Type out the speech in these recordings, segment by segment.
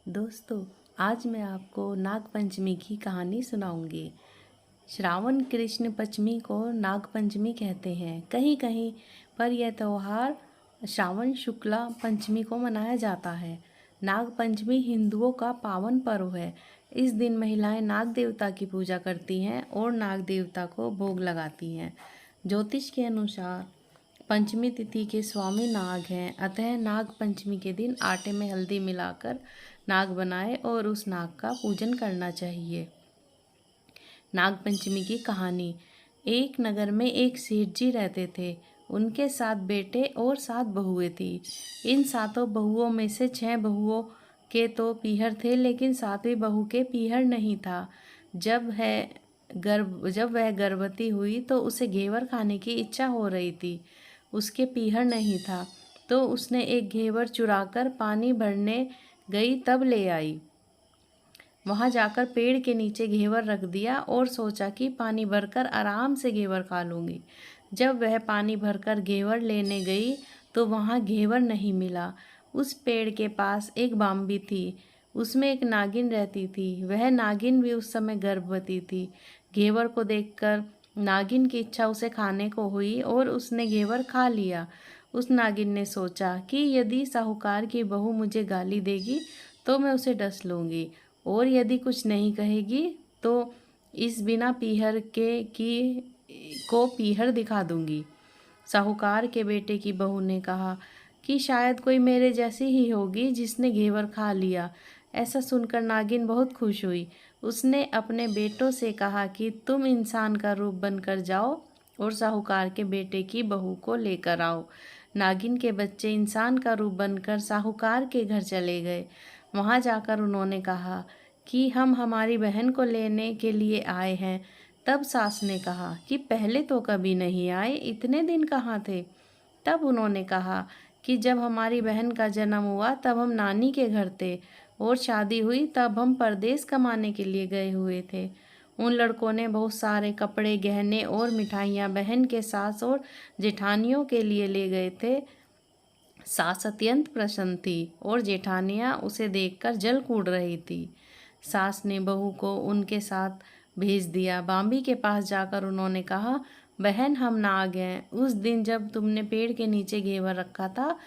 दोस्तों, आज मैं आपको नाग पंचमी की कहानी सुनाऊंगी। श्रावण कृष्ण पंचमी को नाग पंचमी कहते हैं। कहीं कहीं पर यह त्यौहार श्रावण शुक्ला पंचमी को मनाया जाता है। नाग पंचमी हिंदुओं का पावन पर्व है। इस दिन महिलाएं नाग देवता की पूजा करती हैं और नाग देवता को भोग लगाती हैं। ज्योतिष के अनुसार पंचमी तिथि के स्वामी नाग हैं, अतः नाग पंचमी के दिन आटे में हल्दी मिलाकर नाग बनाए और उस नाग का पूजन करना चाहिए। नाग पंचमी की कहानी। एक नगर में एक सेठ जी रहते थे। उनके 7 बेटे और 7 बहुएं थी। इन 7 बहुओं में से 6 बहुओं के तो पीहर थे, लेकिन 7वीं बहू के पीहर नहीं था। जब वह गर्भवती हुई तो उसे घेवर खाने की इच्छा हो रही थी। उसके पीहर नहीं था, तो उसने एक घेवर चुराकर पानी भरने गई तब ले आई। वहां जाकर पेड़ के नीचे घेवर रख दिया और सोचा कि पानी भरकर आराम से घेवर खा लूंगी। जब वह पानी भरकर घेवर लेने गई तो वहां घेवर नहीं मिला। उस पेड़ के पास एक बाम्बी थी, उसमें एक नागिन रहती थी। वह नागिन भी उस समय गर्भवती थी। घेवर को देखकर नागिन की इच्छा उसे खाने को हुई और उसने घेवर खा लिया। उस नागिन ने सोचा कि यदि साहूकार की बहू मुझे गाली देगी तो मैं उसे डस लूँगी, और यदि कुछ नहीं कहेगी तो इस बिना पीहर को पीहर दिखा दूंगी। साहूकार के बेटे की बहू ने कहा कि शायद कोई मेरे जैसी ही होगी जिसने घेवर खा लिया। ऐसा सुनकर नागिन बहुत खुश हुई। उसने अपने बेटों से कहा कि तुम इंसान का रूप बनकर जाओ और साहूकार के बेटे की बहू को लेकर आओ। नागिन के बच्चे इंसान का रूप बनकर साहूकार के घर चले गए। वहां जाकर उन्होंने कहा कि हम हमारी बहन को लेने के लिए आए हैं। तब सास ने कहा कि पहले तो कभी नहीं आए, इतने दिन कहाँ थे। तब उन्होंने कहा कि जब हमारी बहन का जन्म हुआ तब हम नानी के घर थे, और शादी हुई तब हम परदेश कमाने के लिए गए हुए थे। उन लड़कों ने बहुत सारे कपड़े, गहने और मिठाइयाँ बहन के सास और जेठानियों के लिए ले गए थे। सास अत्यंत प्रसन्न थी और जेठानियाँ उसे देखकर जल कूद रही थी। सास ने बहू को उनके साथ भेज दिया। बाम्बी के पास जाकर उन्होंने कहा, बहन, हम नाग हैं। उस दिन जब तुमने पेड़ के नीचे घेवर रखा था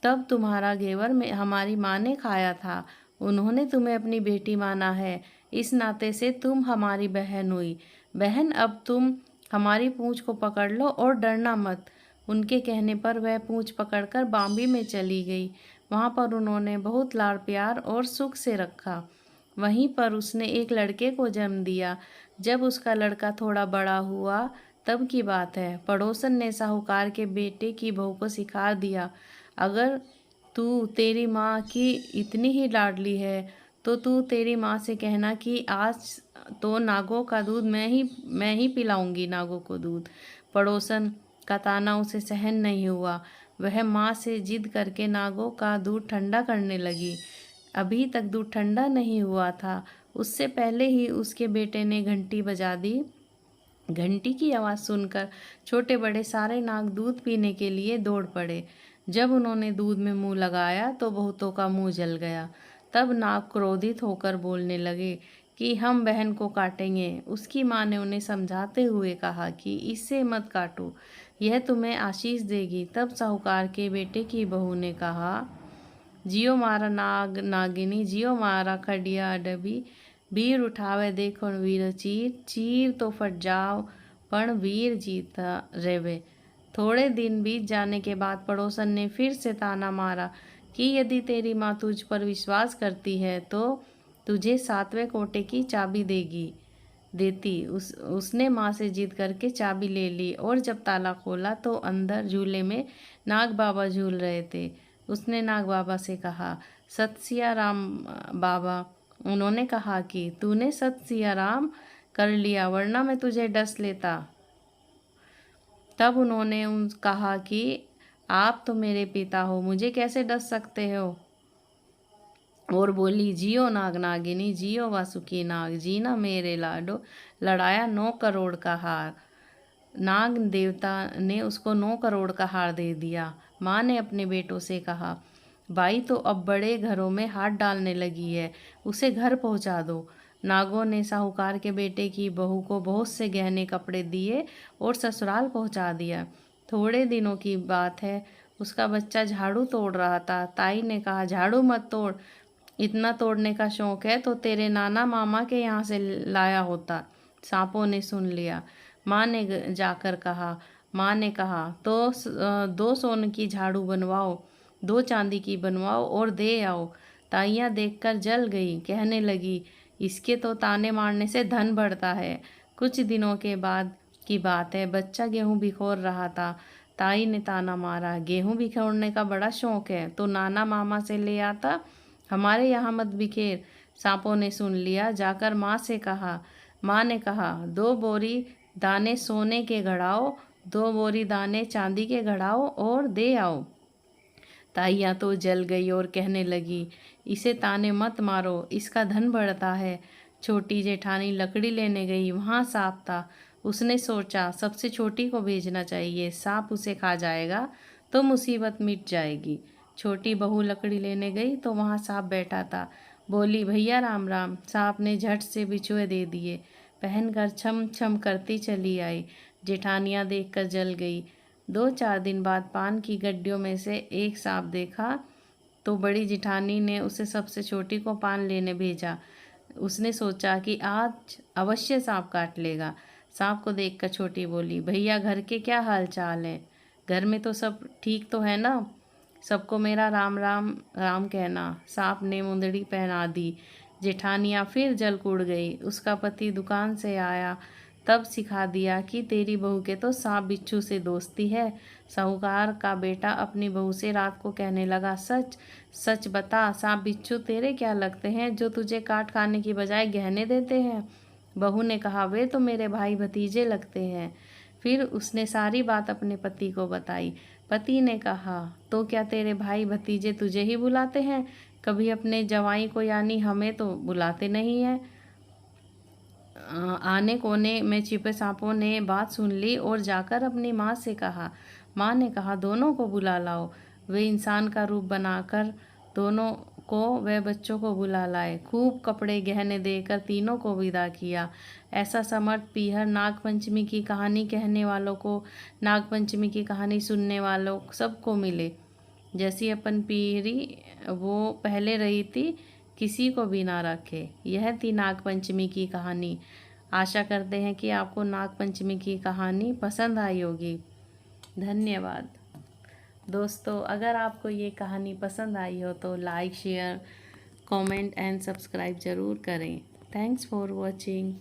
तब तुम्हारा घेवर में हमारी माँ ने खाया था। उन्होंने तुम्हें अपनी बेटी माना है, इस नाते से तुम हमारी बहन हुई। बहन, अब तुम हमारी पूंछ को पकड़ लो और डरना मत। उनके कहने पर वह पूंछ पकड़कर बाम्बी में चली गई। वहाँ पर उन्होंने बहुत लाड़ प्यार और सुख से रखा। वहीं पर उसने एक लड़के को जन्म दिया। जब उसका लड़का थोड़ा बड़ा हुआ तब की बात है, पड़ोसन ने साहूकार के बेटे की बहू को सिखा दिया, अगर तू तेरी माँ की इतनी ही लाडली है तो तू तेरी माँ से कहना कि आज तो नागों का दूध मैं ही पिलाऊंगी नागों को दूध। पड़ोसन का ताना उसे सहन नहीं हुआ। वह माँ से जिद करके नागों का दूध ठंडा करने लगी। अभी तक दूध ठंडा नहीं हुआ था, उससे पहले ही उसके बेटे ने घंटी बजा दी। घंटी की आवाज़ सुनकर छोटे बड़े सारे नाग दूध पीने के लिए दौड़ पड़े। जब उन्होंने दूध में मुंह लगाया तो बहुतों का मुंह जल गया। तब नाग क्रोधित होकर बोलने लगे कि हम बहन को काटेंगे। उसकी माँ ने उन्हें समझाते हुए कहा कि इसे मत काटो, यह तुम्हें आशीष देगी। तब साहूकार के बेटे की बहू ने कहा, जियो मारा नाग नागिनी, जियो मारा खडिया डबी, वीर उठावे देखो वीर चीर, चीर तो फट जाओ पण वीर जीता रेवे। थोड़े दिन बीत जाने के बाद पड़ोसन ने फिर से ताना मारा कि यदि तेरी माँ तुझ पर विश्वास करती है तो तुझे 7वें कोटे की चाबी देती। उसने माँ से जिद करके चाबी ले ली, और जब ताला खोला तो अंदर झूले में नाग बाबा झूल रहे थे। उसने नाग बाबा से कहा, सत सिया राम बाबा। उन्होंने कहा कि तूने सत सिया राम कर लिया, वरना मैं तुझे डस लेता। तब उन्होंने कहा कि आप तो मेरे पिता हो, मुझे कैसे डस सकते हो। और बोली, जियो नाग नागिनी, जियो वासुकी नाग, जीना मेरे लाडो, लड़ाया 9 करोड़ का हार। नाग देवता ने उसको 9 करोड़ का हार दे दिया। माँ ने अपने बेटों से कहा, बाई तो अब बड़े घरों में हाथ डालने लगी है, उसे घर पहुंचा दो। नागों ने साहूकार के बेटे की बहू को बहुत से गहने कपड़े दिए और ससुराल पहुंचा दिया। थोड़े दिनों की बात है, उसका बच्चा झाड़ू तोड़ रहा था। ताई ने कहा, झाड़ू मत तोड़, इतना तोड़ने का शौक है तो तेरे नाना मामा के यहाँ से लाया होता। सांपों ने सुन लिया। माँ ने कहा तो 2 सोने की झाड़ू बनवाओ, 2 चांदी की बनवाओ और दे आओ। ताइयाँ देखकर जल गई, कहने लगी, इसके तो ताने मारने से धन बढ़ता है। कुछ दिनों के बाद की बात है, बच्चा गेहूं बिखोर रहा था। ताई ने ताना मारा, गेहूं बिखोरने का बड़ा शौक है तो नाना मामा से ले आता, हमारे यहाँ मत बिखेर। सांपों ने सुन लिया, जाकर माँ ने कहा 2 बोरी दाने सोने के घड़ाओ, 2 बोरी दाने चांदी के घड़ाओ और दे आओ। ताइयाँ तो जल गई और कहने लगी, इसे ताने मत मारो, इसका धन बढ़ता है। छोटी जेठानी लकड़ी लेने गई, वहाँ सांप था। उसने सोचा सबसे छोटी को भेजना चाहिए, सांप उसे खा जाएगा तो मुसीबत मिट जाएगी। छोटी बहू लकड़ी लेने गई तो वहाँ सांप बैठा था। बोली, भैया राम राम। सांप ने झट से बिछुए दे दिए, पहनकर छम छम करती चली आई। जेठानियाँ देखकर जल गई। 2-4 दिन बाद पान की गड्डियों में से एक सांप देखा तो बड़ी जिठानी ने उसे सबसे छोटी को पान लेने भेजा। उसने सोचा कि आज अवश्य सांप काट लेगा। सांप को देखकर छोटी बोली, भैया घर के क्या हाल चाल है? घर में तो सब ठीक तो है ना? सबको मेरा राम राम राम कहना। सांप ने मुंदड़ी पहना दी। जेठानियाँ फिर जल कूड़ गई। उसका पति दुकान से आया, तब सिखा दिया कि तेरी बहू के तो सांप बिच्छू से दोस्ती है। साहूकार का बेटा अपनी बहू से रात को कहने लगा, सच सच बता, सांप बिच्छू तेरे क्या लगते हैं जो तुझे काट खाने की बजाय गहने देते हैं? बहू ने कहा, वे तो मेरे भाई भतीजे लगते हैं। फिर उसने सारी बात अपने पति को बताई। पति ने कहा, तो क्या तेरे भाई भतीजे तुझे ही बुलाते हैं? कभी अपने जवाई को यानी हमें तो बुलाते नहीं है। आने कोने में छिपे सांपों ने बात सुन ली और जाकर अपनी माँ से कहा। माँ ने कहा, दोनों को बुला लाओ। वे इंसान का रूप बनाकर दोनों को वे बच्चों को बुला लाए। खूब कपड़े गहने देकर तीनों को विदा किया। ऐसा समर्थ पीहर नागपंचमी की कहानी कहने वालों को, नागपंचमी की कहानी सुनने वालों सबको मिले। जैसी अपन पीहरी वो पहले रही थी, किसी को भी ना रखे। यह थी नागपंचमी की कहानी। आशा करते हैं कि आपको नागपंचमी की कहानी पसंद आई होगी। धन्यवाद दोस्तों। अगर आपको ये कहानी पसंद आई हो तो like, share, comment and subscribe ज़रूर करें। Thanks for watching.